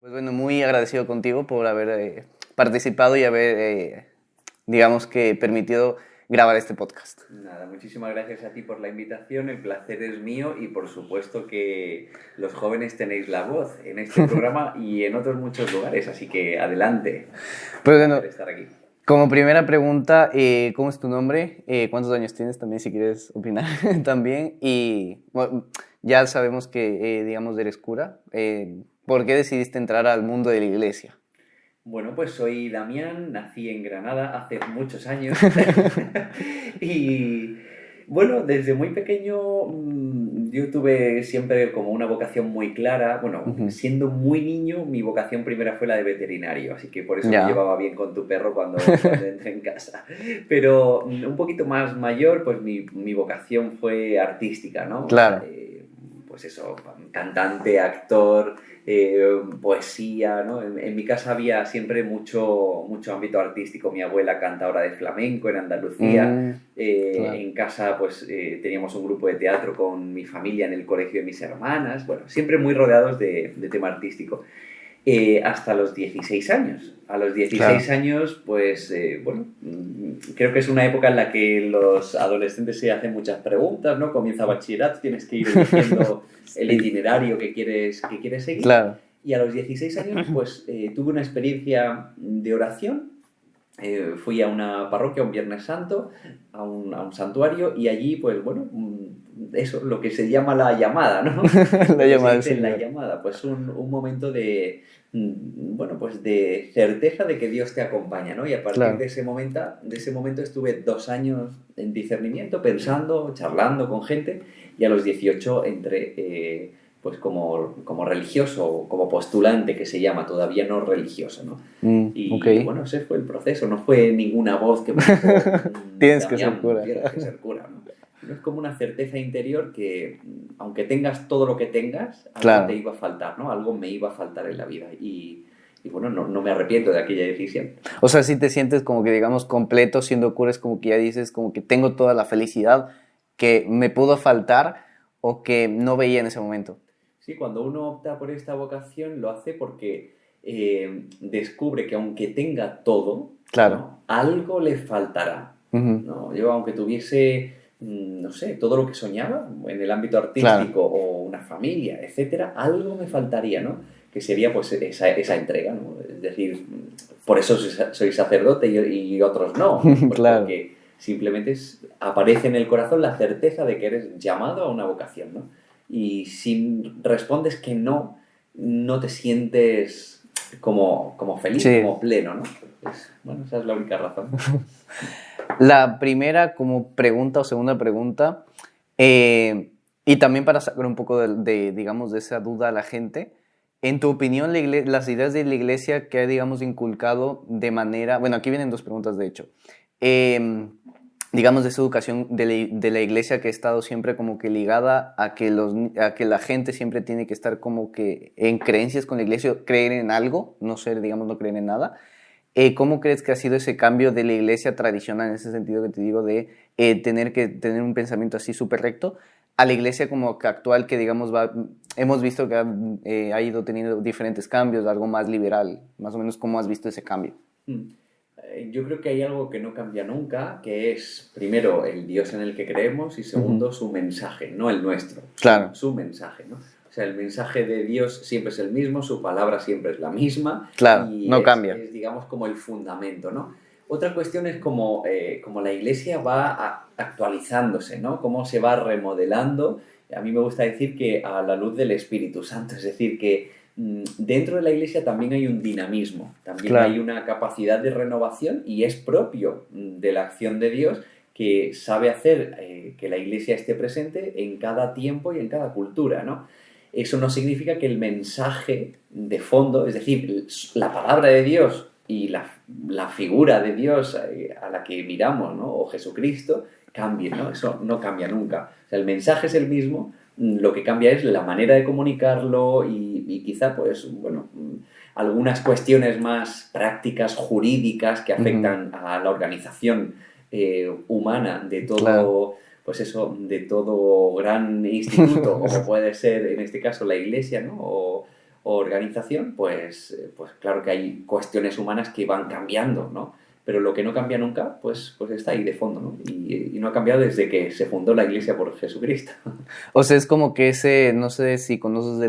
Pues bueno, muy agradecido contigo por haber participado y haber, digamos que, permitido grabar este podcast. Nada, muchísimas gracias a ti por la invitación, el placer es mío y por supuesto que los jóvenes tenéis la voz en este programa y en otros muchos lugares, así que adelante. Pues bueno, Estar aquí. como primera pregunta, ¿cómo es tu nombre? ¿Cuántos años tienes? También si quieres opinar también. Y bueno, ya sabemos que, digamos, eres cura. ¿Por qué decidiste entrar al mundo de la iglesia? Bueno, pues soy Damián, nací en Granada hace muchos años y bueno, desde muy pequeño yo tuve siempre como una vocación muy clara. Bueno, siendo muy niño mi vocación primera fue la de veterinario, así que por eso me llevaba bien con tu perro cuando entré en casa. Pero un poquito más mayor, pues mi vocación fue artística, ¿no? Claro. O sea, pues eso, cantante, actor, poesía, ¿no? En mi casa había siempre mucho ámbito artístico. Mi abuela cantadora de flamenco en Andalucía. Claro. En casa pues teníamos un grupo de teatro con mi familia en el colegio de mis hermanas. Bueno, siempre muy rodeados de tema artístico. Hasta los 16 años. A los 16 años, pues, bueno, creo que es una época en la que los adolescentes se hacen muchas preguntas, ¿no? Comienza bachillerato, tienes que ir eligiendo el itinerario que quieres seguir. Claro. Y a los 16 años, pues, tuve una experiencia de oración. Fui a una parroquia un Viernes Santo, a un santuario, y allí, pues, bueno, eso, lo que se llama la llamada, ¿no? La llamada del Se dice la Señor. llamada, pues un momento de, bueno, pues de certeza de que Dios te acompaña, ¿no? Y a partir de ese momento estuve 2 años en discernimiento, pensando, charlando con gente, y a los 18 entré pues como religioso, como postulante, que se llama, todavía no religioso, ¿no? Y bueno, ese fue el proceso, no fue ninguna voz que me dijo, tienes que ser cura. Tienes que ser cura, ¿no? No es como una certeza interior que, aunque tengas todo lo que tengas, algo te iba a faltar, ¿no? Algo me iba a faltar en la vida. Y bueno, no me arrepiento de aquella decisión. O sea, si te sientes como que, digamos, completo siendo cura, es como que ya dices, como que tengo toda la felicidad que me pudo faltar o que no veía en ese momento. Sí, cuando uno opta por esta vocación, lo hace porque descubre que aunque tenga todo, ¿no? Algo le faltará. ¿No? Yo, aunque tuviese, no sé, todo lo que soñaba en el ámbito artístico o una familia, etcétera, algo me faltaría, ¿no? Que sería pues esa entrega, ¿no? Es decir, por eso soy sacerdote y otros no, pues porque simplemente aparece en el corazón la certeza de que eres llamado a una vocación, ¿no? Y si respondes que no te sientes como feliz, como pleno, ¿no? Pues, bueno, esa es la única razón. La primera como pregunta o segunda pregunta, y también para sacar un poco digamos, de esa duda a la gente, en tu opinión, las ideas de la iglesia que ha, digamos, inculcado de manera... Bueno, aquí vienen dos preguntas, de hecho. Digamos, de esa educación de la iglesia que ha estado siempre como que ligada a que la gente siempre tiene que estar como que en creencias con la iglesia, creer en algo, no ser, digamos, no creer en nada. ¿Cómo crees que ha sido ese cambio de la iglesia tradicional, en ese sentido que te digo, de tener que tener un pensamiento así súper recto, a la iglesia como que actual, que digamos hemos visto que ha ido teniendo diferentes cambios, algo más liberal? Más o menos, ¿cómo has visto ese cambio? Yo creo que hay algo que no cambia nunca, que es, primero, el Dios en el que creemos y, segundo, su mensaje, no el nuestro. Su mensaje, ¿no? O sea, el mensaje de Dios siempre es el mismo, su palabra siempre es la misma. Y no cambia. Es, digamos, como el fundamento, ¿no? Otra cuestión es como la iglesia va actualizándose, ¿no? Cómo se va remodelando. A mí me gusta decir que a la luz del Espíritu Santo, es decir, que dentro de la iglesia también hay un dinamismo, también hay una capacidad de renovación y es propio de la acción de Dios, que sabe hacer que la iglesia esté presente en cada tiempo y en cada cultura, ¿no? Eso no significa que el mensaje de fondo, es decir, la palabra de Dios y la figura de Dios a la que miramos, ¿no? O Jesucristo, cambie, ¿no? Eso no cambia nunca. O sea, el mensaje es el mismo, lo que cambia es la manera de comunicarlo y quizá, pues, bueno, algunas cuestiones más prácticas, jurídicas, que afectan a la organización humana de todo, pues eso, de todo gran instituto, como puede ser en este caso la iglesia, ¿no? o organización, pues claro que hay cuestiones humanas que van cambiando, ¿no? Pero lo que no cambia nunca, pues está ahí de fondo, ¿no? Y no ha cambiado desde que se fundó la Iglesia por Jesucristo. O sea, es como que ese, no sé si conoces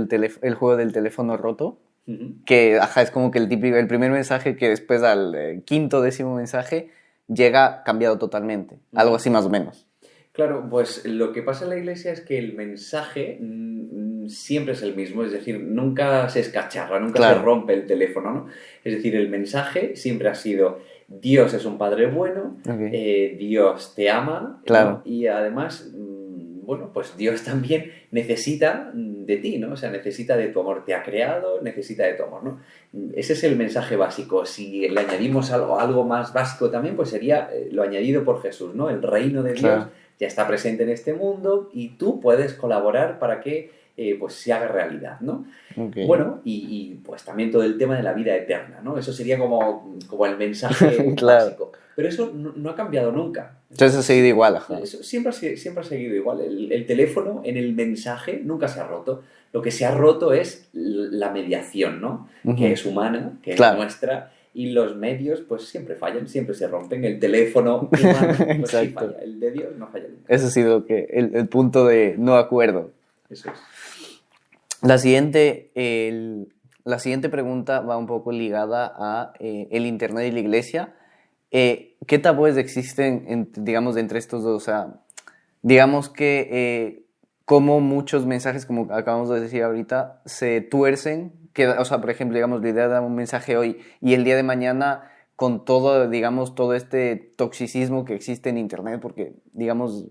el juego del teléfono roto, Ujú. que, ajá, es como que el típico, el primer mensaje que después al quinto, décimo mensaje llega cambiado totalmente. Algo Ujú. así más o menos. Claro, pues lo que pasa en la iglesia es que el mensaje siempre es el mismo, es decir, nunca se escacharra, nunca se Claro, rompe el teléfono, ¿no? Es decir, el mensaje siempre ha sido Dios es un Padre bueno, ok, Dios te ama, ¿no? claro, Y además, bueno, pues Dios también necesita de ti, ¿no? O sea, necesita de tu amor, te ha creado, necesita de tu amor, ¿no? Ese es el mensaje básico. Si le añadimos algo más básico también, pues sería lo añadido por Jesús, ¿no? El reino de Dios claro, ya está presente en este mundo y tú puedes colaborar para que pues se haga realidad, ¿no? ok, Bueno, pues también todo el tema de la vida eterna, ¿no? Eso sería como el mensaje claro. básico. Pero eso no ha cambiado nunca. Entonces ha seguido igual, ajá. Eso siempre ha seguido igual. El teléfono en el mensaje nunca se ha roto. Lo que se ha roto es la mediación, ¿no? Que Ujú, es humana, que es claro, nuestra, y los medios pues siempre fallan, siempre se rompen. El teléfono humano pues sí exacto. falla, el de Dios no falla nunca. Ese ha sido que el punto de no acuerdo. Eso es. La siguiente, la siguiente pregunta va un poco ligada a el Internet y la iglesia. ¿Qué tabúes existen, digamos, entre estos dos? O sea, digamos que como muchos mensajes, como acabamos de decir ahorita, se tuercen. Que, o sea, por ejemplo, digamos, la idea de dar un mensaje hoy y el día de mañana con todo, digamos, todo este toxicismo que existe en Internet, porque, digamos,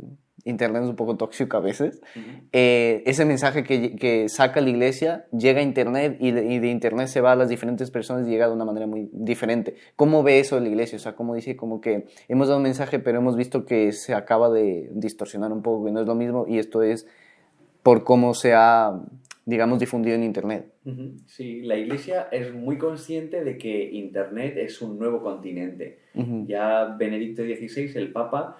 Internet es un poco tóxico a veces. Ujú. Ese mensaje que saca la iglesia llega a Internet y de Internet se va a las diferentes personas y llega de una manera muy diferente. ¿Cómo ve eso la iglesia? O sea, ¿cómo dice como que hemos dado un mensaje pero hemos visto que se acaba de distorsionar un poco, que no es lo mismo y esto es por cómo se ha, digamos, difundido en Internet? Ujú. Sí, la Iglesia es muy consciente de que Internet es un nuevo continente. Ujú. Ya Benedicto XVI, el Papa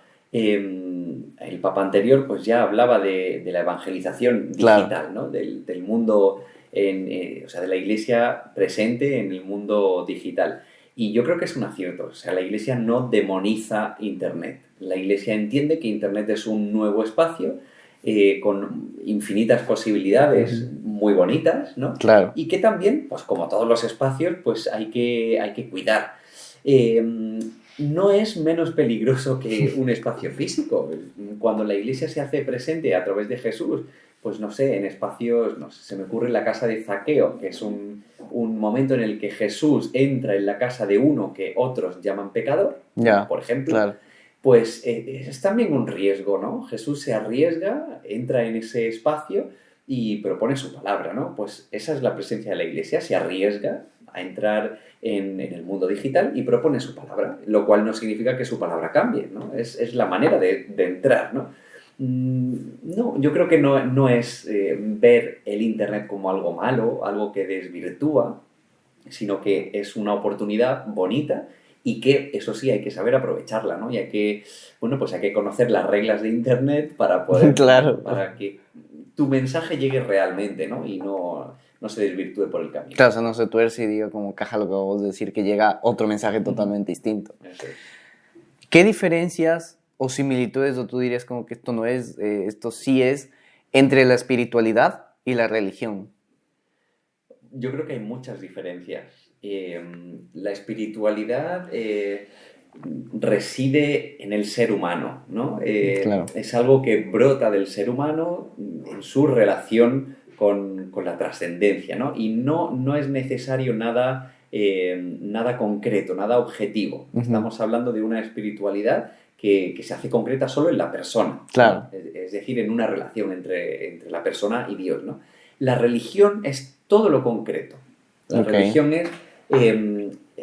anterior, pues ya hablaba de la evangelización Claro. digital, ¿no? Del mundo, o sea, de la Iglesia presente en el mundo digital. Y yo creo que es un acierto. O sea, la Iglesia no demoniza Internet. La Iglesia entiende que Internet es un nuevo espacio con infinitas posibilidades Ujú. muy bonitas, ¿no? Claro. Y que también, pues como todos los espacios, pues hay que cuidar. Eh, no es menos peligroso que un espacio físico. Cuando la iglesia se hace presente a través de Jesús, pues no sé, en espacios, no sé, se me ocurre la casa de Zaqueo, que es un momento en el que Jesús entra en la casa de uno que otros llaman pecador, ¿no? Ya, Por ejemplo, claro. pues es también un riesgo, ¿no? Jesús se arriesga, entra en ese espacio y propone su palabra, ¿no? Pues esa es la presencia de la iglesia, se arriesga a entrar en el mundo digital y propone su palabra, lo cual no significa que su palabra cambie, ¿no? Es la manera de entrar, ¿no? No, yo creo que no es ver el Internet como algo malo, algo que desvirtúa, sino que es una oportunidad bonita y que, eso sí, hay que saber aprovecharla, ¿no? Y bueno, pues hay que conocer las reglas de Internet Claro. para que tu mensaje llegue realmente, ¿no? Y no se desvirtúe por el camino. Claro, o sea, no se tuerce y diga como caja lo que vamos a decir, que llega otro mensaje Ujú. totalmente distinto. Eso es. ¿Qué diferencias o similitudes, o tú dirías como que esto no es, esto sí es, entre la espiritualidad y la religión? Yo creo que hay muchas diferencias. La espiritualidad reside en el ser humano, ¿no? Claro. Es algo que brota del ser humano en su relación con la trascendencia, ¿no? Y no es necesario nada concreto, nada objetivo. Ujú. Estamos hablando de una espiritualidad que se hace concreta solo en la persona, ¿no? Claro. Es decir, en una relación entre la persona y Dios, ¿no? La religión es todo lo concreto. La Ok. religión es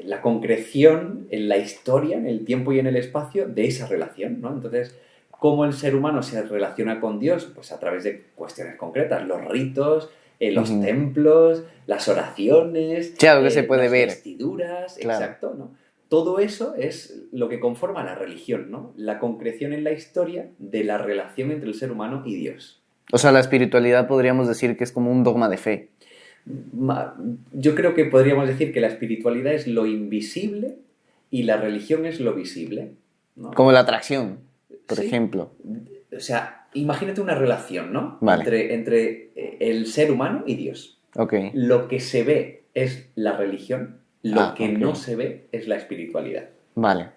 la concreción en la historia, en el tiempo y en el espacio de esa relación, ¿no? Entonces, ¿cómo el ser humano se relaciona con Dios? Pues a través de cuestiones concretas, los ritos, los Ujú. templos, las oraciones, Sí, algo que se puede las ver. vestiduras, Claro. exacto, ¿no? Todo eso es lo que conforma la religión, ¿no? La concreción en la historia de la relación entre el ser humano y Dios. O sea, la espiritualidad podríamos decir que es como un dogma de fe. Yo creo que podríamos decir que la espiritualidad es lo invisible y la religión es lo visible, ¿no? Como la atracción, por Sí. ejemplo. O sea, imagínate una relación, ¿no? Vale. Entre el ser humano y Dios. Ok. Lo que se ve es la religión, lo que Ok. no se ve es la espiritualidad Vale.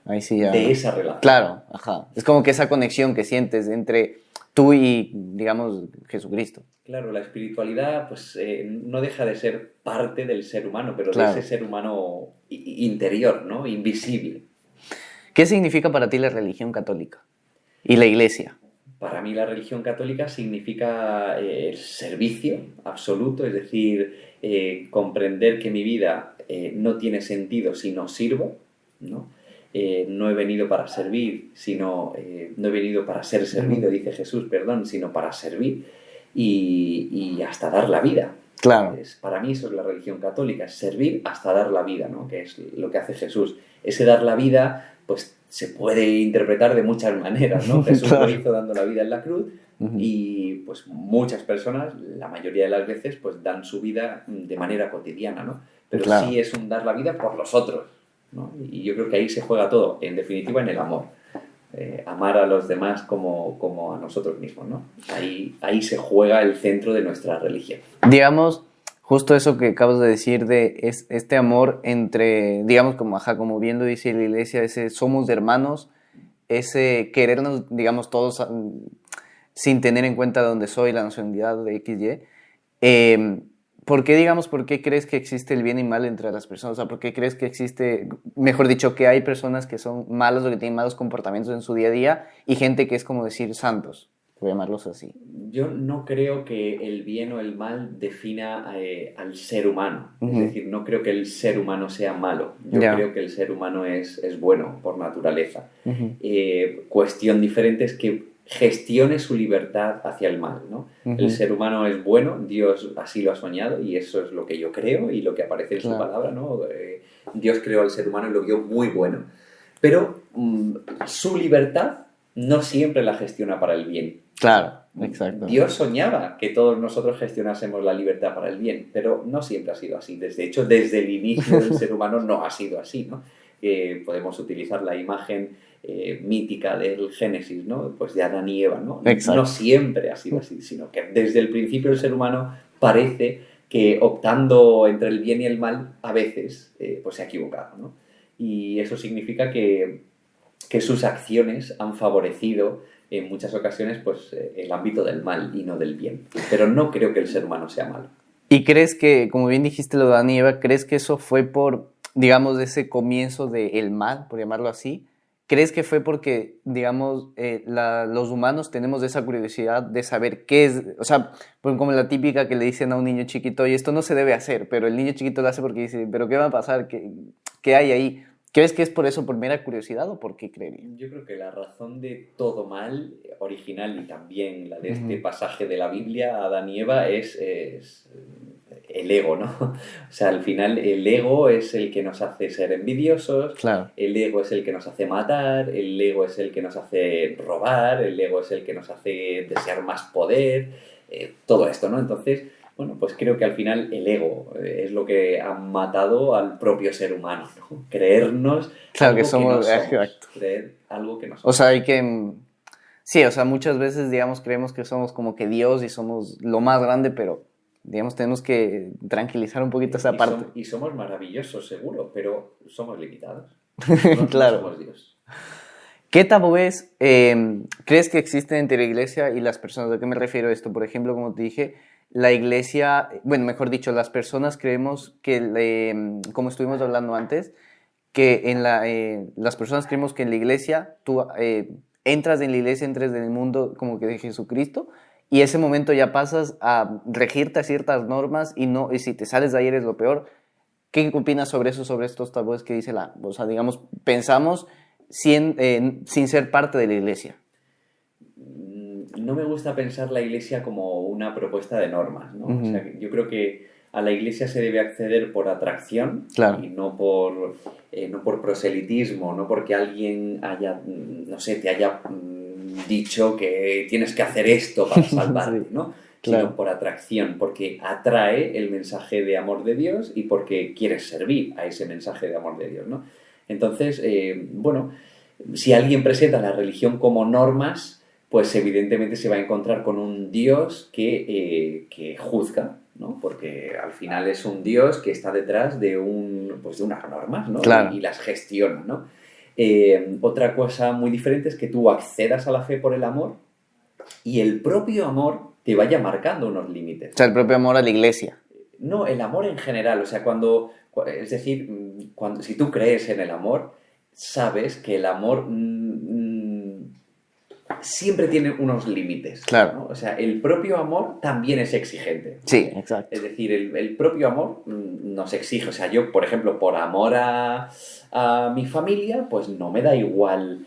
Ahí sí ya... de esa relación. Claro, ajá. Es como que esa conexión que sientes entre tú y, digamos, Jesucristo. Claro, la espiritualidad pues no deja de ser parte del ser humano, pero Claro. de ese ser humano interior, ¿no? Invisible. ¿Qué significa para ti la religión católica y la iglesia? Para mí la religión católica significa el servicio absoluto, es decir, comprender que mi vida no tiene sentido si no sirvo, ¿no? No he venido para servir, no he venido para ser servido, dice Jesús, perdón, sino para servir y hasta dar la vida. Claro. Para mí eso es la religión católica, es servir hasta dar la vida, ¿no? Que es lo que hace Jesús. Ese dar la vida, pues se puede interpretar de muchas maneras, ¿no? Jesús Claro. lo hizo dando la vida en la cruz y pues muchas personas, la mayoría de las veces, pues dan su vida de manera cotidiana, ¿no? Pero Claro. sí es un dar la vida por los otros, ¿no? Y yo creo que ahí se juega todo, en definitiva en el amor. Amar a los demás como a nosotros mismos, ¿no? Ahí se juega el centro de nuestra religión. Digamos, justo eso que acabas de decir de este amor entre, digamos, como bien lo dice la iglesia, ese somos hermanos, ese querernos, digamos, todos sin tener en cuenta de dónde soy, la nacionalidad de XY. ¿Por qué crees que existe el bien y mal entre las personas? O sea, ¿por qué crees que existe, mejor dicho, que hay personas que son malas o que tienen malos comportamientos en su día a día y gente que es como decir santos, por llamarlos así? Yo no creo que el bien o el mal defina al ser humano. Es decir, no creo que el ser humano sea malo. Yo creo que el ser humano es bueno por naturaleza. Cuestión diferente es que gestione su libertad hacia el mal, ¿no? El ser humano es bueno, Dios así lo ha soñado y eso es lo que yo creo y lo que aparece en su palabra, ¿no? Dios creó al ser humano y lo vio muy bueno. Pero su libertad no siempre la gestiona para el bien. Claro, exacto. Dios soñaba que todos nosotros gestionásemos la libertad para el bien, pero no siempre ha sido así. De hecho, desde el inicio del ser humano no ha sido así, ¿no? Podemos utilizar la imagen mítica del Génesis, ¿no? Pues de Adán y Eva, ¿no? Exacto. No siempre ha sido así, sino que desde el principio el ser humano parece que optando entre el bien y el mal a veces pues se ha equivocado, ¿no? Y eso significa que sus acciones han favorecido en muchas ocasiones pues, el ámbito del mal y no del bien. Pero no creo que el ser humano sea malo. ¿Y crees que, como bien dijiste lo de Adán y Eva, crees que eso fue por, digamos, ese comienzo del mal, por llamarlo así? ¿Crees que fue porque, digamos, los humanos tenemos esa curiosidad de saber qué es? O sea, pues como la típica que le dicen a un niño chiquito, oye, esto no se debe hacer, pero el niño chiquito lo hace porque dice, ¿pero qué va a pasar? ¿Qué hay ahí? ¿Crees que es por eso, por mera curiosidad o por qué creerías? Yo creo que la razón de todo mal, original y también la de este pasaje de la Biblia, Adán y Eva, es el ego, ¿no? O sea, al final el ego es el que nos hace ser envidiosos, claro. El ego es el que nos hace matar, el ego es el que nos hace robar, el ego es el que nos hace desear más poder, todo esto, ¿no? Entonces, bueno, pues creo que al final el ego es lo que ha matado al propio ser humano, ¿no? Creernos claro, algo que somos, creer algo que no somos. O sea, hay que... Sí, o sea, muchas veces, digamos, creemos que somos como que Dios y somos lo más grande, pero, digamos, tenemos que tranquilizar un poquito esa parte. Y somos maravillosos, seguro, pero somos limitados. Claro. No somos Dios. ¿Qué tabúes crees que existen entre la iglesia y las personas? ¿A qué me refiero a esto? Por ejemplo, como te dije, la iglesia, bueno, mejor dicho, las personas creemos que, como estuvimos hablando antes, que las personas creemos que en la iglesia tú entras en la iglesia, entras en el mundo como que de Jesucristo y ese momento ya pasas a regirte a ciertas normas y si te sales de ahí eres lo peor. ¿Qué opinas sobre eso, sobre estos tabúes que dice o sea, digamos, pensamos sin ser parte de la iglesia? No me gusta pensar la iglesia como una propuesta de normas, ¿no? O sea, yo creo que a la iglesia se debe acceder por atracción, claro, y no por proselitismo, no porque alguien haya, no sé, te haya dicho que tienes que hacer esto para salvarte, sí, ¿no? Claro. sino por atracción, porque atrae el mensaje de amor de Dios y porque quieres servir a ese mensaje de amor de Dios, ¿no? Entonces, bueno, si alguien presenta la religión como normas, pues evidentemente se va a encontrar con un Dios que juzga, ¿no? Porque al final es un Dios que está detrás de, pues de unas normas, ¿no? Claro. Y las gestiona, ¿no? Otra cosa muy diferente es que tú accedas a la fe por el amor y el propio amor te vaya marcando unos límites. O sea, el propio amor a la iglesia. No, el amor en general, o sea, es decir, si tú crees en el amor, sabes que el amor siempre tiene unos límites. Claro. ¿no? O sea, el propio amor también es exigente. Sí, exacto. Es decir, el propio amor nos exige. O sea, yo, por ejemplo, por amor a mi familia, pues no me da igual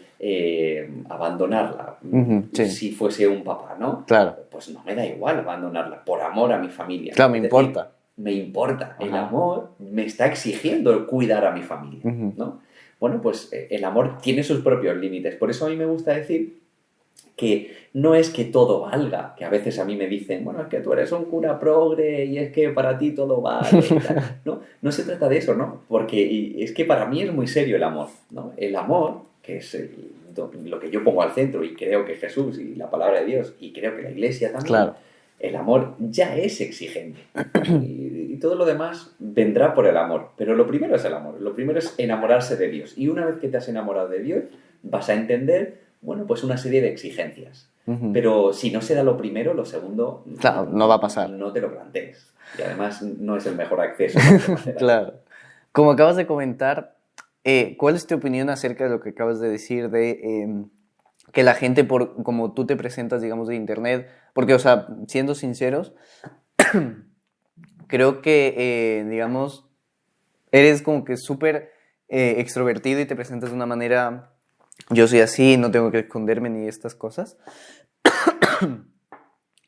abandonarla. Sí. Si fuese un papá, ¿no? Claro. Pues no me da igual abandonarla por amor a mi familia. Claro, me Es importa. decir, me importa. El Ajá. amor me está exigiendo cuidar a mi familia, ¿no? Bueno, pues el amor tiene sus propios límites. Por eso a mí me gusta decir que no es que todo valga, que a veces a mí me dicen, bueno, es que tú eres un cura progre y es que para ti todo vale. Y tal. No, no se trata de eso, ¿no? Porque es que para mí es muy serio el amor, ¿no? El amor, que es lo que yo pongo al centro y creo que Jesús y la palabra de Dios y creo que la Iglesia también, Claro. el amor ya es exigente. Y todo lo demás vendrá por el amor. Pero lo primero es el amor. Lo primero es enamorarse de Dios. Y una vez que te has enamorado de Dios, vas a entender, bueno, pues una serie de exigencias. Pero si no se da lo primero, lo segundo... Claro, no va a pasar. No te lo plantees. Y además no es el mejor acceso. Claro. Como acabas de comentar, ¿cuál es tu opinión acerca de lo que acabas de decir de que la gente, como tú te presentas, digamos, de internet, porque, o sea, siendo sinceros, creo que, digamos, eres como que súper extrovertido y te presentas de una manera, yo soy así, no tengo que esconderme ni estas cosas.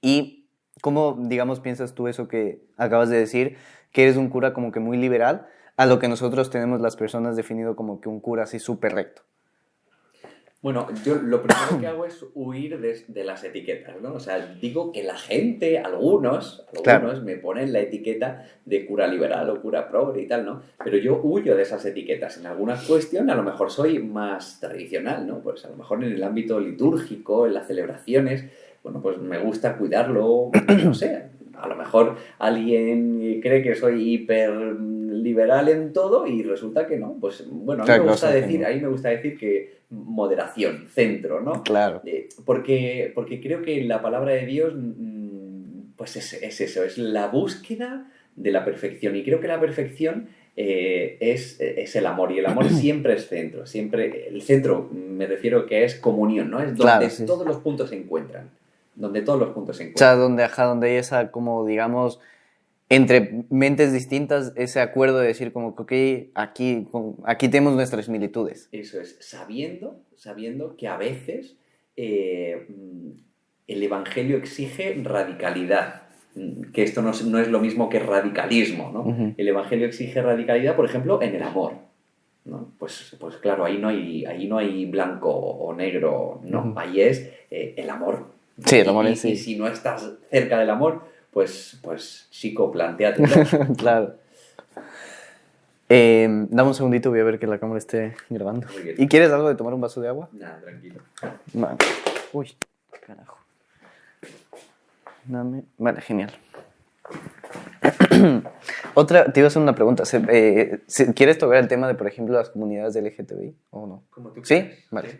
Y ¿cómo, digamos, piensas tú eso que acabas de decir, que eres un cura como que muy liberal, a lo que nosotros tenemos las personas definido como que un cura así súper recto? Bueno, yo lo primero que hago es huir de las etiquetas, ¿no? O sea, digo que la gente, algunos Claro. me ponen la etiqueta de cura liberal o cura progre y tal, ¿no? Pero yo huyo de esas etiquetas. En algunas cuestiones a lo mejor soy más tradicional, ¿no? Pues a lo mejor en el ámbito litúrgico, en las celebraciones, bueno, pues me gusta cuidarlo, no sé. A lo mejor alguien cree que soy hiper liberal en todo y resulta que no. Pues bueno, a mí me gusta decir que moderación, centro, ¿no? Claro. Porque creo que la palabra de Dios pues es eso, es la búsqueda de la perfección. Y creo que la perfección es el amor. Y el amor siempre es centro. Siempre, el centro, me refiero que es comunión, ¿no? Es donde todos los puntos se encuentran. Donde todos los puntos se encuentran. O sea, donde hay esa, como digamos, entre mentes distintas, ese acuerdo de decir como que, ok, aquí tenemos nuestras similitudes. Eso es, sabiendo que a veces el Evangelio exige radicalidad, que esto no es lo mismo que radicalismo, ¿no? El Evangelio exige radicalidad, por ejemplo, en el amor, ¿no? Pues claro, ahí no hay blanco o negro, no, ahí es el amor. Sí, el amor en sí. Y si no estás cerca del amor, pues chico, plantéate. Claro. Dame un segundito, voy a ver que la cámara esté grabando. ¿Y quieres algo de tomar un vaso de agua? Nada, tranquilo. Vale. Uy, carajo. Vale, genial. Te iba a hacer una pregunta. ¿Quieres tocar el tema de, por ejemplo, las comunidades LGTBI o no? Como tú ¿Sí? quieras. Vale. Sí.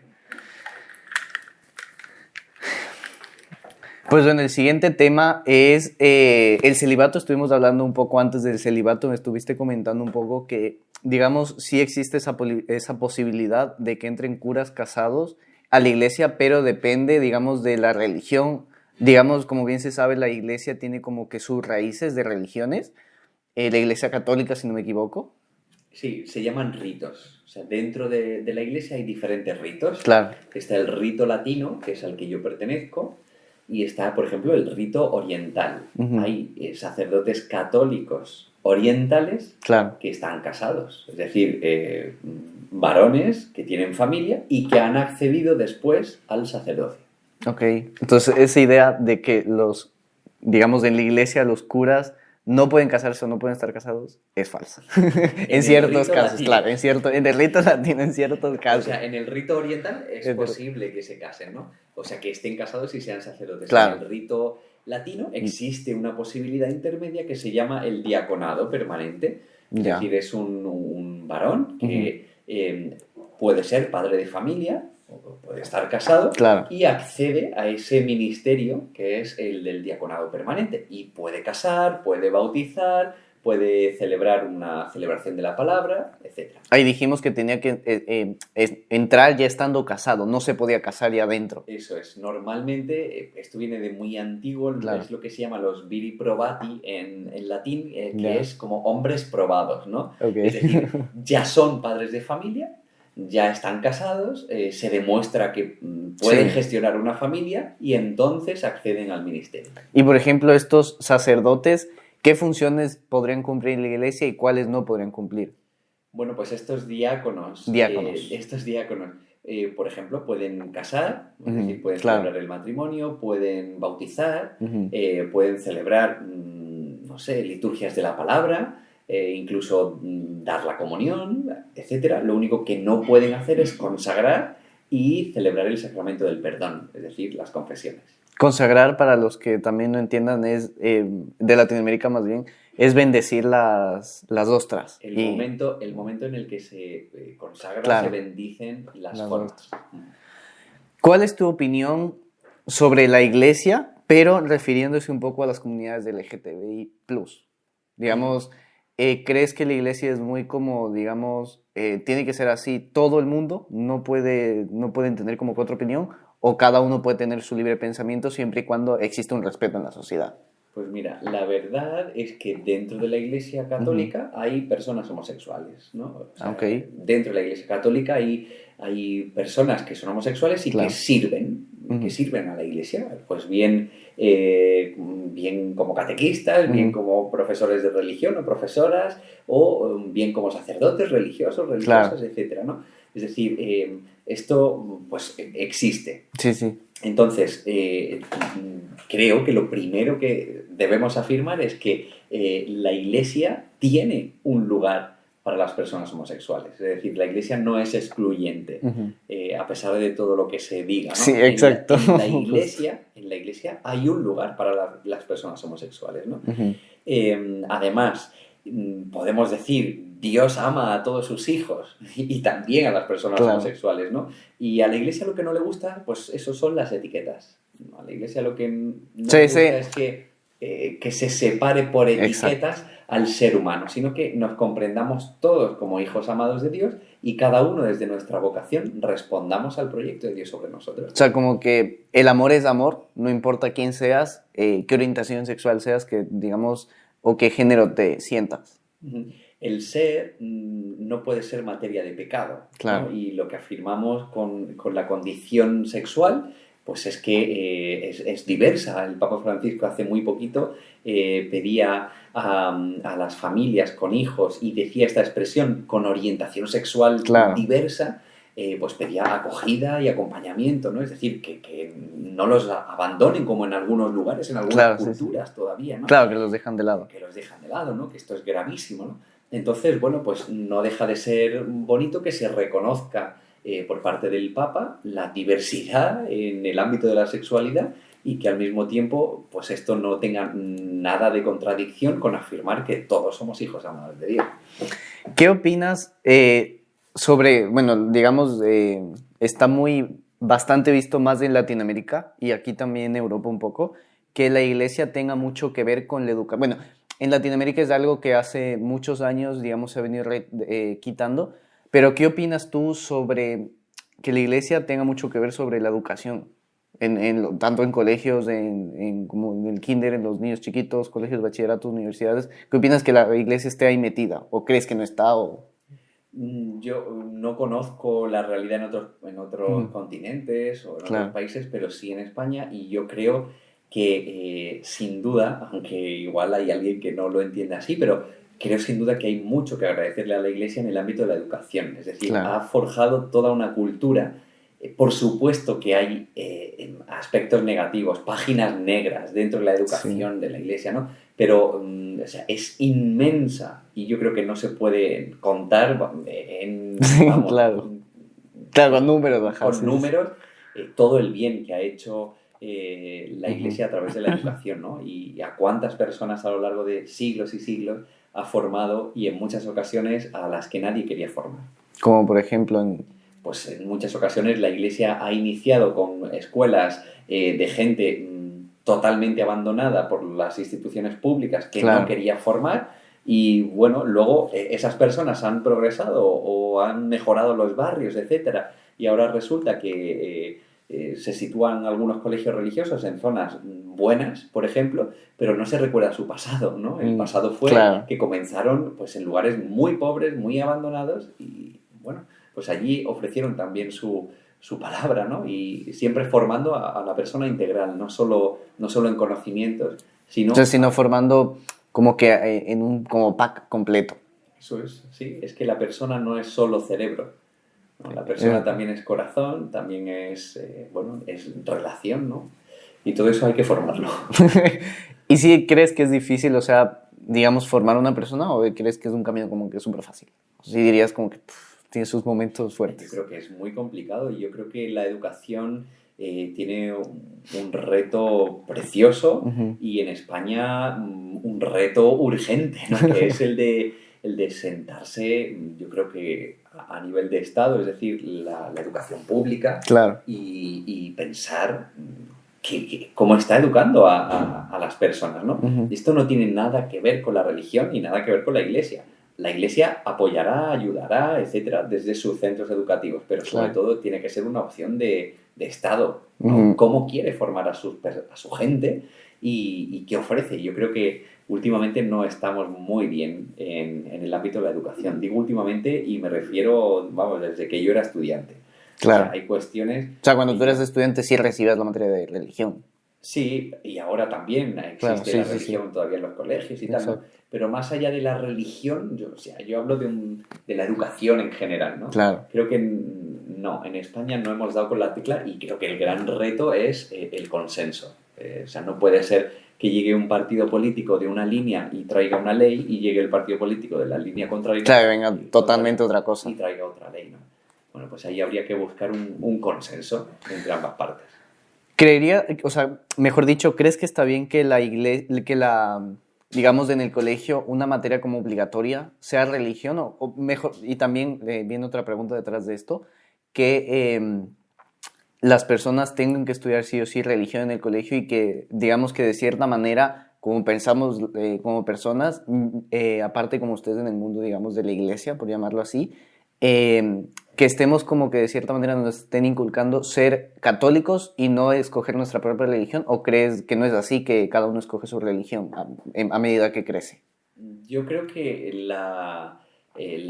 Pues bueno, el siguiente tema es el celibato. Estuvimos hablando un poco antes del celibato. Me estuviste comentando un poco que, digamos, sí existe esa posibilidad de que entren curas casados a la iglesia, pero depende, digamos, de la religión. Digamos, como bien se sabe, la iglesia tiene como que sus raíces de religiones. La iglesia católica, si no me equivoco. Sí, se llaman ritos. O sea, dentro de la iglesia hay diferentes ritos. Claro. Está el rito latino, que es al que yo pertenezco, y está, por ejemplo, el rito oriental. Hay sacerdotes católicos orientales que están casados. Es decir, varones que tienen familia y que han accedido después al sacerdocio. Ok, entonces esa idea de que los digamos, en la iglesia los curas no pueden casarse o no pueden estar casados, es falso. En En el ciertos rito casos, latino. claro, en el rito latino, en ciertos O casos. sea, en el rito oriental es Es verdad. posible que se casen, ¿no? O sea, que estén casados y sean sacerdotes. Claro. En el rito latino existe una posibilidad intermedia que se llama el diaconado permanente. Es Ya. decir, es un varón que puede ser padre de familia, o puede estar casado, Claro. y accede a ese ministerio que es el del diaconado permanente. Y puede casar, puede bautizar, puede celebrar una celebración de la palabra, etc. Ahí dijimos que tenía que entrar ya estando casado, no se podía casar ya adentro. Eso es. Normalmente, esto viene de muy antiguo, Claro. es lo que se llama los viri probati en latín, que Ya. es como hombres probados, ¿no? Ok. Es decir, ya son padres de familia, ya están casados, se demuestra que pueden Sí. gestionar una familia y entonces acceden al ministerio. Y por ejemplo, estos sacerdotes, ¿qué funciones podrían cumplir en la iglesia y cuáles no podrían cumplir? Bueno, pues estos diáconos, por ejemplo, pueden casar, es decir, pueden claro. celebrar el matrimonio, pueden bautizar, Ujú. pueden celebrar, no sé, liturgias de la palabra, incluso dar la comunión, etc. Lo único que no pueden hacer es consagrar y celebrar el sacramento del perdón, es decir, las confesiones. Consagrar, para los que también no entiendan, es de Latinoamérica más bien, es bendecir las ostras. El momento en el que se consagra, Claro. se bendicen las Las formas. ¿Cuál es tu opinión sobre la iglesia, pero refiriéndose un poco a las comunidades de LGTBI+? Digamos, ¿crees que la iglesia es muy como, digamos, tiene que ser así todo el mundo? No pueden tener como que otra opinión, o cada uno puede tener su libre pensamiento siempre y cuando exista un respeto en la sociedad? Pues mira, la verdad es que dentro de la Iglesia Católica hay personas homosexuales, ¿no? O sea, Ok. dentro de la Iglesia Católica hay personas que son homosexuales y Claro. que sirven a la Iglesia, pues bien como catequistas, bien como profesores de religión o profesoras, o bien como sacerdotes religiosos, religiosas, Claro. etcétera, ¿no? Es decir, esto pues existe. Sí, sí. Entonces, creo que lo primero que debemos afirmar es que la Iglesia tiene un lugar para las personas homosexuales. Es decir, la Iglesia no es excluyente, a pesar de todo lo que se diga, ¿no? Sí, exacto. En la Iglesia hay un lugar para las personas homosexuales, ¿no? Además, podemos decir, Dios ama a todos sus hijos y también a las personas Claro. homosexuales, ¿no? Y a la Iglesia lo que no le gusta, pues eso son las etiquetas. A la Iglesia lo que no le gusta es que se separe por etiquetas al ser humano, sino que nos comprendamos todos como hijos amados de Dios y cada uno desde nuestra vocación respondamos al proyecto de Dios sobre nosotros. O sea, como que el amor es amor, no importa quién seas, qué orientación sexual seas, que digamos, o qué género te sientas. El ser no puede ser materia de pecado, Claro. ¿no? Y lo que afirmamos con la condición sexual, pues es que es diversa. El Papa Francisco hace muy poquito pedía a las familias con hijos y decía esta expresión con orientación sexual diversa, pues pedía acogida y acompañamiento, ¿no? Es decir, que no los abandonen como en algunos lugares, en algunas culturas todavía, ¿no? Claro, que los dejan de lado. Que los dejan de lado, ¿no? Que esto es gravísimo, ¿no? Entonces, bueno, pues no deja de ser bonito que se reconozca por parte del Papa la diversidad en el ámbito de la sexualidad y que al mismo tiempo, pues esto no tenga nada de contradicción con afirmar que todos somos hijos amados de Dios. ¿Qué opinas sobre, bueno, digamos, está bastante visto más en Latinoamérica y aquí también en Europa un poco, que la iglesia tenga mucho que ver con la educación? Bueno, en Latinoamérica es algo que hace muchos años, digamos, se ha venido quitando, pero ¿qué opinas tú sobre que la iglesia tenga mucho que ver sobre la educación? Tanto en colegios, como en el kinder, en los niños chiquitos, colegios, bachilleratos, universidades. ¿Qué opinas que la iglesia esté ahí metida? ¿O crees que no está? Yo no conozco la realidad en otros continentes o en otros países, pero sí en España, y yo creo que sin duda, aunque igual hay alguien que no lo entiende así, pero creo sin duda que hay mucho que agradecerle a la Iglesia en el ámbito de la educación. Es decir, ha forjado toda una cultura Por supuesto que hay aspectos negativos, páginas negras dentro de la educación de la Iglesia, ¿no? Pero o sea, es inmensa y yo creo que no se puede contar vamos, Claro. Claro, con números, ajá, con sí. números todo el bien que ha hecho la Iglesia Ujú. a través de la educación, ¿no? Y a cuántas personas a lo largo de siglos y siglos ha formado y en muchas ocasiones a las que nadie quería formar. Como por ejemplo en... Pues en muchas ocasiones la Iglesia ha iniciado con escuelas de gente totalmente abandonada por las instituciones públicas que no Claro. quería formar y bueno, luego esas personas han progresado o han mejorado los barrios, etcétera, y ahora resulta que se sitúan algunos colegios religiosos en zonas buenas, por ejemplo, pero no se recuerda su pasado, ¿no? El pasado fue Claro. que comenzaron pues en lugares muy pobres, muy abandonados y bueno, pues allí ofrecieron también su palabra, ¿no? Y siempre formando a la persona integral, no solo en conocimientos, sino... O sea, sino formando como que en un como pack completo. Eso es, sí, es que la persona no es solo cerebro, ¿no? La persona también es corazón, también es, bueno, es relación, ¿no? Y todo eso hay que formarlo. ¿Y si crees que es difícil, o sea, digamos, formar una persona o crees que es un camino como que súper fácil? O si dirías como que tiene sus momentos Yo fuertes. creo que es muy complicado y yo creo que la educación tiene un reto precioso Ujú. y en España un reto urgente, ¿no? Que es el de sentarse, yo creo que a nivel de Estado, es decir, la educación pública Claro. y pensar cómo está educando a las personas, ¿no? Ujú. Esto no tiene nada que ver con la religión ni nada que ver con la Iglesia. La Iglesia apoyará, ayudará, etcétera, desde sus centros educativos, pero sobre Claro. todo tiene que ser una opción de Estado, ¿no? Ujú. Cómo quiere formar a su gente y qué ofrece. Yo creo que últimamente no estamos muy bien en el ámbito de la educación. Digo últimamente y me refiero, vamos, desde que yo era estudiante. O sea, Claro. hay cuestiones... O sea, cuando tú eres yo, estudiante sí recibes la materia de religión. Sí, y ahora también Claro, existe sí, la sí, sí. religión todavía en los colegios y tal, ¿no? Exacto. Pero más allá de la religión, o sea, yo hablo de la educación en general, ¿no? Claro. Creo que no, en España no hemos dado con la tecla y creo que el gran reto es el consenso. O sea, no puede ser que llegue un partido político de una línea y traiga una ley y llegue el partido político de la línea contraria Claro, venga totalmente otra cosa. y traiga otra ley, ¿no? Bueno, pues ahí habría que buscar un consenso entre ambas partes. Creería, o sea, mejor dicho, ¿crees que está bien que digamos, en el colegio, una materia como obligatoria sea religión? O mejor, y también, viene otra pregunta detrás de esto, que las personas tengan que estudiar sí o sí religión en el colegio y que, digamos que de cierta manera, como pensamos como personas, aparte como ustedes en el mundo, digamos, de la iglesia, por llamarlo así, que estemos como que de cierta manera nos estén inculcando ser católicos y no escoger nuestra propia religión, o crees que no es así, que cada uno escoge su religión a medida que crece? Yo creo que la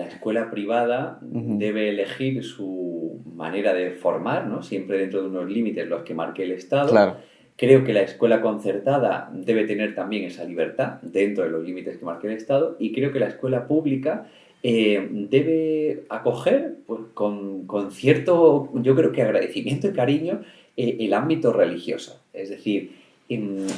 escuela privada Ujú. debe elegir su manera de formar, ¿no? Siempre dentro de unos límites los que marque el Estado. Claro. Creo que la escuela concertada debe tener también esa libertad dentro de los límites que marque el Estado y creo que la escuela pública debe acoger pues, con cierto, yo creo que agradecimiento y cariño, el ámbito religioso. Es decir,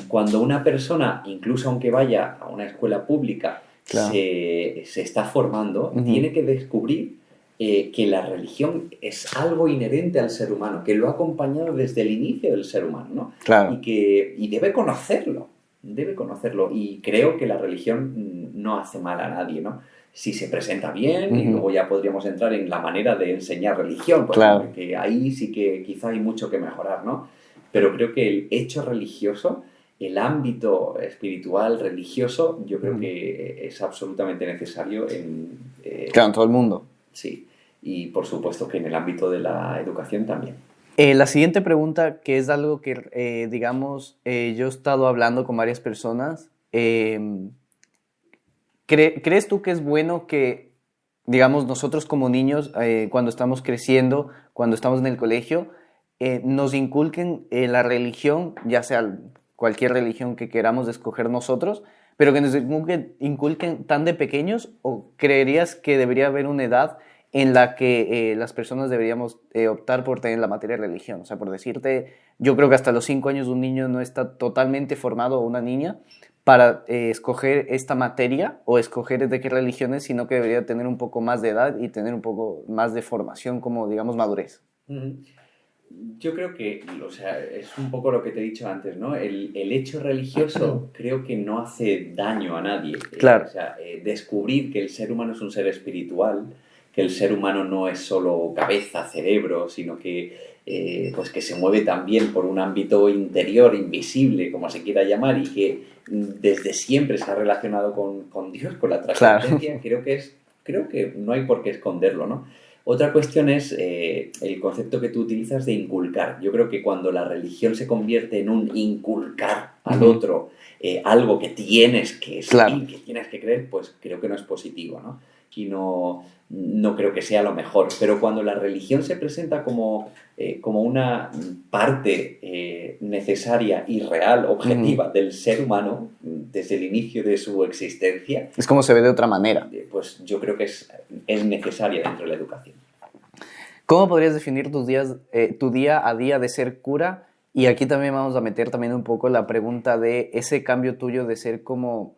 cuando una persona, incluso aunque vaya a una escuela pública, Claro. se está formando, tiene que descubrir que la religión es algo inherente al ser humano, que lo ha acompañado desde el inicio del ser humano, ¿no? Claro. Y debe conocerlo, y creo que la religión no hace mal a nadie, ¿no? Si se presenta bien, y luego ya podríamos entrar en la manera de enseñar religión, pues Claro. que ahí sí que quizá hay mucho que mejorar, ¿no? Pero creo que el hecho religioso, el ámbito espiritual religioso, yo creo que es absolutamente necesario Claro, en todo el mundo. Sí, y por supuesto que en el ámbito de la educación también. La siguiente pregunta, que es algo que, digamos, yo he estado hablando con varias personas, ¿crees tú que es bueno que, digamos, nosotros como niños, cuando estamos creciendo, cuando estamos en el colegio, nos inculquen la religión, ya sea cualquier religión que queramos escoger nosotros, pero que nos inculquen tan de pequeños, o creerías que debería haber una edad en la que las personas deberíamos optar por tener la materia de religión. O sea, por decirte, yo creo que hasta los 5 años un niño no está totalmente formado, o una niña, para escoger esta materia o escoger de qué religión es, sino que debería tener un poco más de edad y tener un poco más de formación, como digamos madurez. Ujú. Yo creo que, o sea, es un poco lo que te he dicho antes, ¿no? El hecho religioso creo que no hace daño a nadie. O Claro, sea, descubrir que el ser humano es un ser espiritual, que el ser humano no es solo cabeza, cerebro, sino que, pues que se mueve también por un ámbito interior, invisible, como se quiera llamar, y que desde siempre se ha relacionado con Dios, con la claro. trascendencia, creo que no hay por qué esconderlo, ¿no? Otra cuestión es el concepto que tú utilizas de inculcar. Yo creo que cuando la religión se convierte en un inculcar al otro algo que tienes que Claro. seguir, que tienes que creer, pues creo que no es positivo, ¿no? Y no creo que sea lo mejor. Pero cuando la religión se presenta como una parte necesaria y real, objetiva del ser humano desde el inicio de su existencia, Es como se ve de otra manera. pues yo creo que es necesaria dentro de la educación. ¿Cómo podrías definir tu día a día de ser cura? Y aquí también vamos a meter también un poco la pregunta de ese cambio tuyo de ser como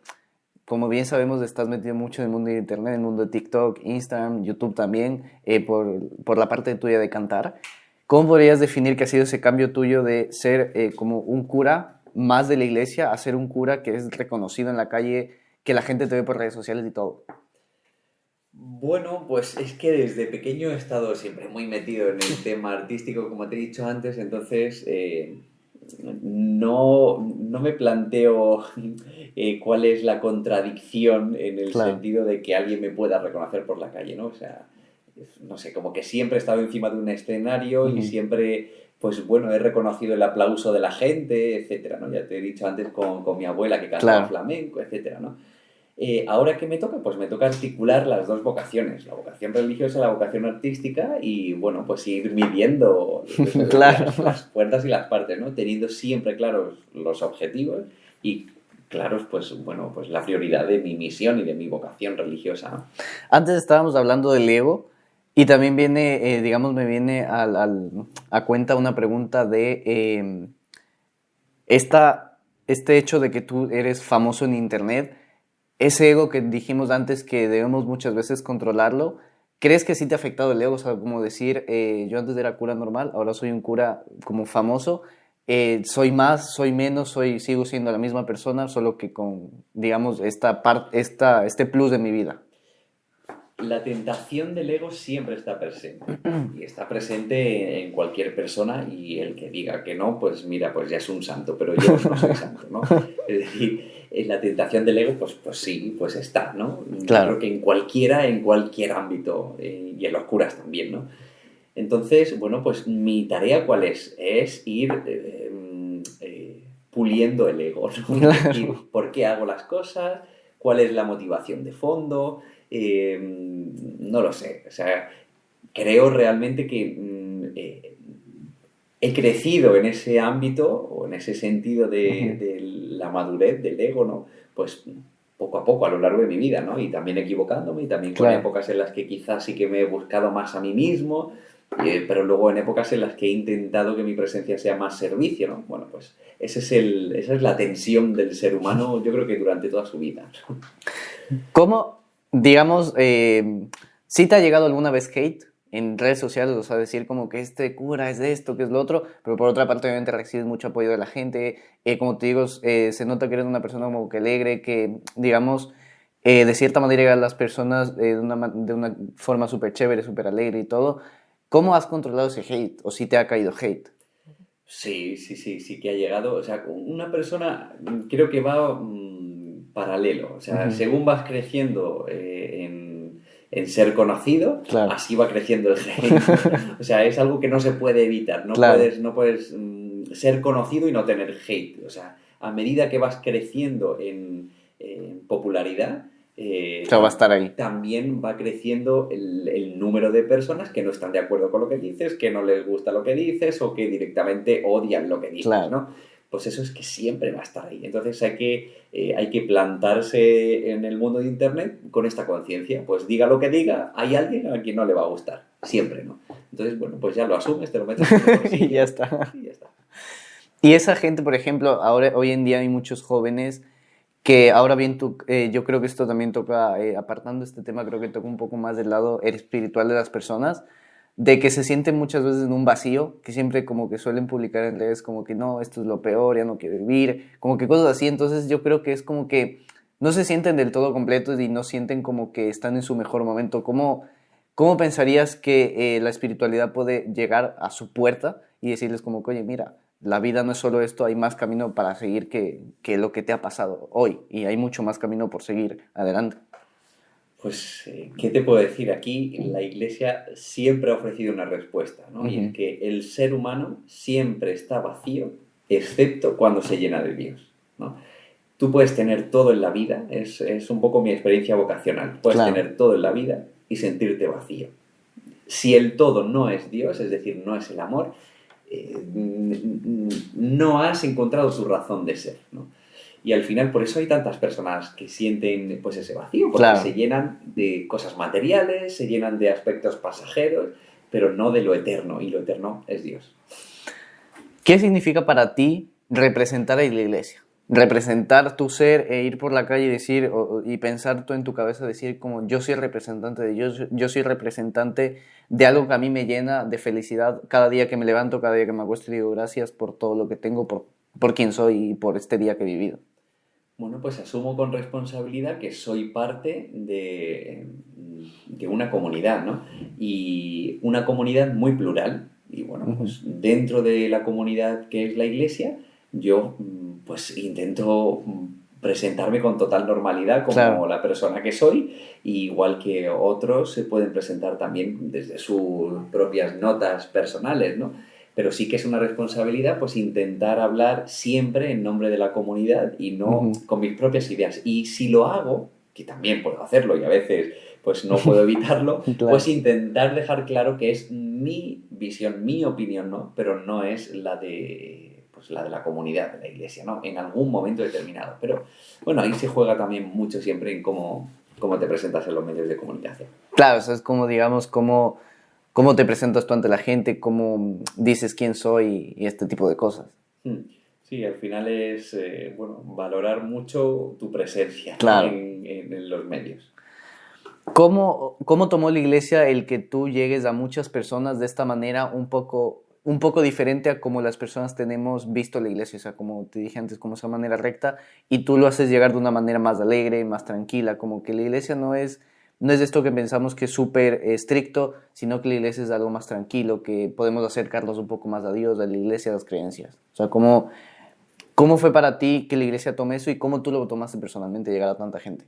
bien sabemos, estás metido mucho en el mundo de internet, en el mundo de TikTok, Instagram, YouTube también, por la parte tuya de cantar. ¿Cómo podrías definir que ha sido ese cambio tuyo de ser como un cura más de la iglesia a ser un cura que es reconocido en la calle, que la gente te ve por redes sociales y todo? Bueno, pues es que desde pequeño he estado siempre muy metido en el tema artístico, como te he dicho antes, entonces no me planteo cuál es la contradicción en el Claro. sentido de que alguien me pueda reconocer por la calle, ¿no? O sea, no sé, como que siempre he estado encima de un escenario y siempre, pues bueno, he reconocido el aplauso de la gente, etcétera, ¿no? Ya te he dicho antes con mi abuela que cantaba Claro. flamenco, etcétera, ¿no? Ahora que me toca, pues me toca articular las dos vocaciones, la vocación religiosa y la vocación artística, y bueno, pues ir midiendo Claro. las puertas y las partes, ¿no? Teniendo siempre claros los objetivos y claros, pues bueno, pues la prioridad de mi misión y de mi vocación religiosa, ¿no? Antes estábamos hablando del ego y también viene, digamos, me viene a cuenta una pregunta de este hecho de que tú eres famoso en internet, ese ego que dijimos antes que debemos muchas veces controlarlo, ¿crees que sí te ha afectado el ego? O sea, como decir, yo antes era cura normal, ahora soy un cura como famoso, soy más, soy menos, sigo siendo la misma persona, solo que con, digamos, este plus de mi vida. La tentación del ego siempre está presente y está presente en cualquier persona y el que diga que no, pues mira, pues ya es un santo, pero yo no soy santo, ¿no? Es decir, en la tentación del ego, pues sí, pues está, ¿no? Yo creo Claro. que en cualquier ámbito y en los curas también, ¿no? Entonces, bueno, pues mi tarea ¿cuál es? Es ir puliendo el ego, ¿no? Es decir, Claro. ¿por qué hago las cosas? ¿Cuál es la motivación de fondo? No lo sé, o sea, creo realmente que he crecido en ese ámbito o en ese sentido de la madurez del ego, ¿no? Pues poco a poco a lo largo de mi vida, ¿no? Y también equivocándome y también con Claro. épocas en las que quizás sí que me he buscado más a mí mismo, pero luego en épocas en las que he intentado que mi presencia sea más servicio, ¿no? Bueno, pues esa es la tensión del ser humano, yo creo que durante toda su vida. ¿Cómo, digamos, sí te ha llegado alguna vez hate en redes sociales? O sea, decir como que este cura es de esto, que es lo otro, pero por otra parte obviamente recibes mucho apoyo de la gente. Como te digo, se nota que eres una persona como que alegre, que, digamos, de cierta manera llega a las personas de una forma súper chévere, súper alegre y todo. ¿Cómo has controlado ese hate? ¿O si te ha caído hate? Sí que ha llegado. O sea, una persona creo que va paralelo. O sea, Ujú. según vas creciendo en ser conocido, Claro. así va creciendo el hate, ¿no? O sea, es algo que no se puede evitar. Claro. No puedes ser conocido y no tener hate. O sea, a medida que vas creciendo en popularidad, O sea, va a estar ahí. también va creciendo el número de personas que no están de acuerdo con lo que dices, que no les gusta lo que dices o que directamente odian lo que dices, Claro. ¿no? pues eso es que siempre va a estar ahí. Entonces hay que plantarse en el mundo de Internet con esta conciencia. Pues diga lo que diga, hay alguien a quien no le va a gustar. Siempre, ¿no? Entonces, bueno, pues ya lo asumes, te lo metes en el bolsillo Y ya está. y ya está. Y esa gente, por ejemplo, ahora, hoy en día hay muchos jóvenes que ahora bien, yo creo que esto también toca, apartando este tema, creo que toca un poco más del lado espiritual de las personas, de que se sienten muchas veces en un vacío, que siempre como que suelen publicar en redes como que no, esto es lo peor, ya no quiero vivir, como que cosas así. Entonces yo creo que es como que no se sienten del todo completos y no sienten como que están en su mejor momento. ¿Cómo pensarías que la espiritualidad puede llegar a su puerta y decirles como que, oye, mira, la vida no es solo esto, hay más camino para seguir que lo que te ha pasado hoy y hay mucho más camino por seguir adelante? Pues, ¿qué te puedo decir? Aquí la Iglesia siempre ha ofrecido una respuesta, ¿no? Y es Ujú. que el ser humano siempre está vacío, excepto cuando se llena de Dios, ¿no? Tú puedes tener todo en la vida, es un poco mi experiencia vocacional, puedes Claro, tener todo en la vida y sentirte vacío. Si el todo no es Dios, es decir, no es el amor, no has encontrado tu razón de ser, ¿no? Y al final, por eso hay tantas personas que sienten pues ese vacío, porque se claro. llenan de cosas materiales, se llenan de aspectos pasajeros, pero no de lo eterno, y lo eterno es Dios. ¿Qué significa para ti representar a la iglesia? Representar tu ser e ir por la calle y decir, y pensar tú en tu cabeza, decir como yo soy representante de Dios, yo soy representante de algo que a mí me llena de felicidad cada día que me levanto, cada día que me acuesto y digo gracias por todo lo que tengo, por quién soy y por este día que he vivido. Bueno, pues asumo con responsabilidad que soy parte de una comunidad, ¿no? Y una comunidad muy plural. Y bueno, Ujú. pues dentro de la comunidad que es la iglesia, yo pues intento presentarme con total normalidad como Claro, la persona que soy, igual que otros se pueden presentar también desde sus propias notas personales, ¿no? Pero sí que es una responsabilidad pues intentar hablar siempre en nombre de la comunidad y no ujú. con mis propias ideas. Y si lo hago, que también puedo hacerlo y a veces pues no puedo evitarlo, pues Claro. intentar dejar claro que es mi visión, mi opinión, ¿no? Pero no es la de pues la de la comunidad, de la iglesia, ¿no? En algún momento determinado. Pero bueno, ahí se juega también mucho siempre en cómo te presentas en los medios de comunicación. Claro, o sea, es como, digamos, cómo te presentas tú ante la gente, cómo dices quién soy y este tipo de cosas. Mm. Sí, al final es bueno, valorar mucho tu presencia, ¿no? Claro. En los medios. ¿Cómo tomó la iglesia el que tú llegues a muchas personas de esta manera un poco diferente a como las personas tenemos visto la iglesia? O sea, como te dije antes, como esa manera recta, y tú lo haces llegar de una manera más alegre, más tranquila, como que la iglesia no es esto que pensamos que es súper estricto, sino que la iglesia es algo más tranquilo, que podemos acercarnos un poco más a Dios, a la iglesia, a las creencias. O sea, ¿cómo fue para ti que la iglesia tome eso y cómo tú lo tomaste personalmente, llegar a tanta gente?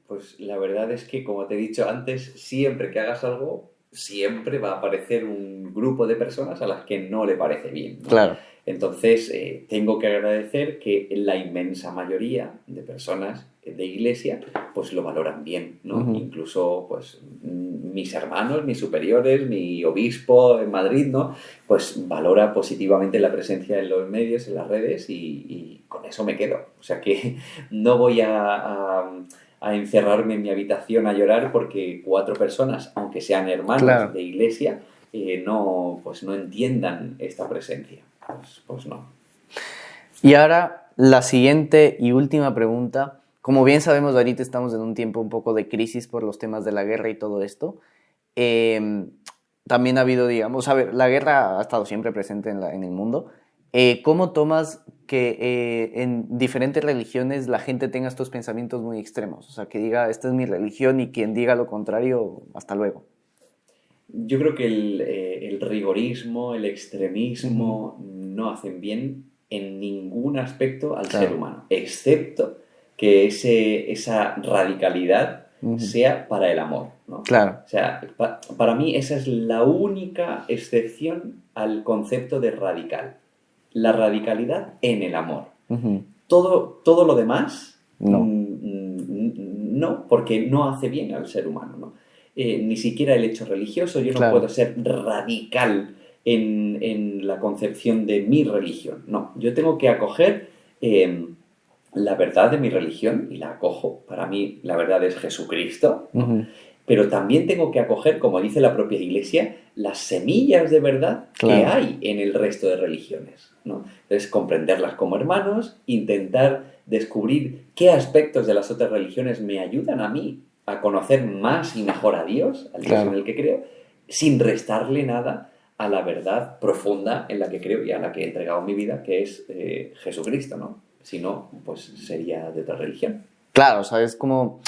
Pues la verdad es que, como te he dicho antes, siempre que hagas algo, siempre va a aparecer un grupo de personas a las que no le parece bien, ¿no? Claro. Entonces, tengo que agradecer que la inmensa mayoría de personas de iglesia, pues lo valoran bien, ¿no? Ujú. Incluso, pues, mis hermanos, mis superiores, mi obispo en Madrid, ¿no? Pues valora positivamente la presencia en los medios, en las redes, y con eso me quedo. O sea que no voy a encerrarme en mi habitación a llorar porque 4 personas, aunque sean hermanos Claro. de iglesia, no, pues no entiendan esta presencia. Pues no. Y ahora la siguiente y última pregunta. Como bien sabemos, ahorita estamos en un tiempo un poco de crisis por los temas de la guerra y todo esto. Eh, También ha habido, digamos, a ver, la guerra ha estado siempre presente en el mundo. ¿Cómo tomas que en diferentes religiones la gente tenga estos pensamientos muy extremos? O sea, que diga, esta es mi religión y quien diga lo contrario, hasta luego. Yo creo que el rigorismo, el Ujú. extremismo no hacen bien en ningún aspecto al ser Claro. humano, excepto que esa radicalidad Ujú. sea para el amor, ¿no? Claro. O sea, para mí esa es la única excepción al concepto de radical. La radicalidad en el amor. Ujú. Todo lo demás, No. no, porque no hace bien al ser humano, ¿no? Ni siquiera el hecho religioso, yo no puedo Claro. ser radical en la concepción de mi religión. No, yo tengo que acoger la verdad de mi religión y la acojo. Para mí la verdad es Jesucristo, ¿no? Ujú. Pero también tengo que acoger, como dice la propia Iglesia, las semillas de verdad que Claro, hay en el resto de religiones, ¿no? Entonces, comprenderlas como hermanos, intentar descubrir qué aspectos de las otras religiones me ayudan a mí a conocer más y mejor a Dios, al Dios en claro. el que creo, sin restarle nada a la verdad profunda en la que creo y a la que he entregado mi vida, que es Jesucristo, ¿no? Si no, pues sería de otra religión. Claro, o sea, es como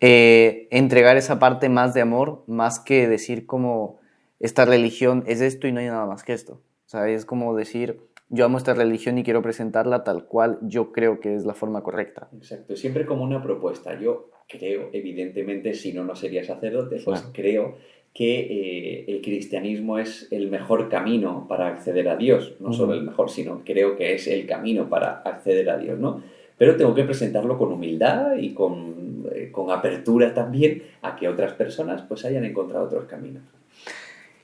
entregar esa parte más de amor, más que decir como esta religión es esto y no hay nada más que esto. O sea, es como decir, yo amo esta religión y quiero presentarla tal cual yo creo que es la forma correcta. Exacto, siempre como una propuesta. Yo creo, evidentemente, si no, no sería sacerdote, pues Claro. creo que el cristianismo es el mejor camino para acceder a Dios. No solo Ujú. el mejor, sino creo que es el camino para acceder a Dios, ¿no? Pero tengo que presentarlo con humildad y con apertura también a que otras personas pues hayan encontrado otros caminos.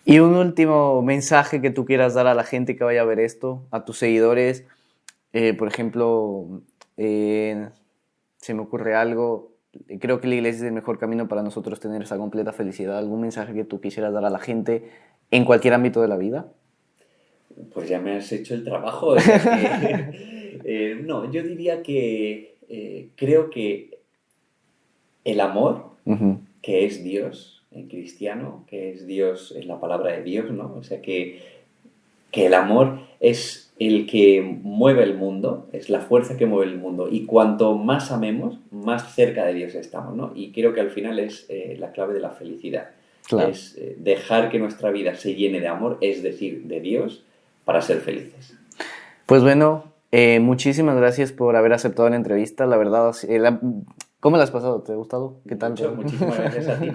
Y un último mensaje que tú quieras dar a la gente que vaya a ver esto, a tus seguidores, por ejemplo, eh, se me ocurre algo, creo que la iglesia es el mejor camino para nosotros tener esa completa felicidad. ¿Algún mensaje que tú quisieras dar a la gente en cualquier ámbito de la vida? Pues ya me has hecho el trabajo, o sea que... no, yo diría que creo que el amor, Ujú. que es Dios en cristiano, que es Dios, es la palabra de Dios, ¿no? O sea que el amor es el que mueve el mundo, es la fuerza que mueve el mundo. Y cuanto más amemos, más cerca de Dios estamos, ¿no? Y creo que al final es la clave de la felicidad. Claro. Es dejar que nuestra vida se llene de amor, es decir, de Dios, para ser felices. Pues bueno, muchísimas gracias por haber aceptado la entrevista. La verdad, ¿cómo la has pasado? ¿Te ha gustado? ¿Qué tal Mucho, todo? muchísimas gracias a ti.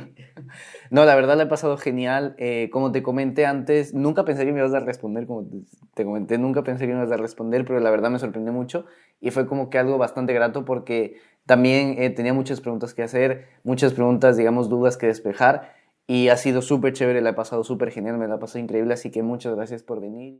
No, la verdad la he pasado genial. Como te comenté antes, nunca pensé que me ibas a responder, como te comenté, nunca pensé que me ibas a responder, pero la verdad me sorprendió mucho y fue como que algo bastante grato porque también tenía muchas preguntas que hacer, muchas preguntas, digamos, dudas que despejar y ha sido súper chévere, la he pasado súper genial, me la he pasado increíble, así que muchas gracias por venir.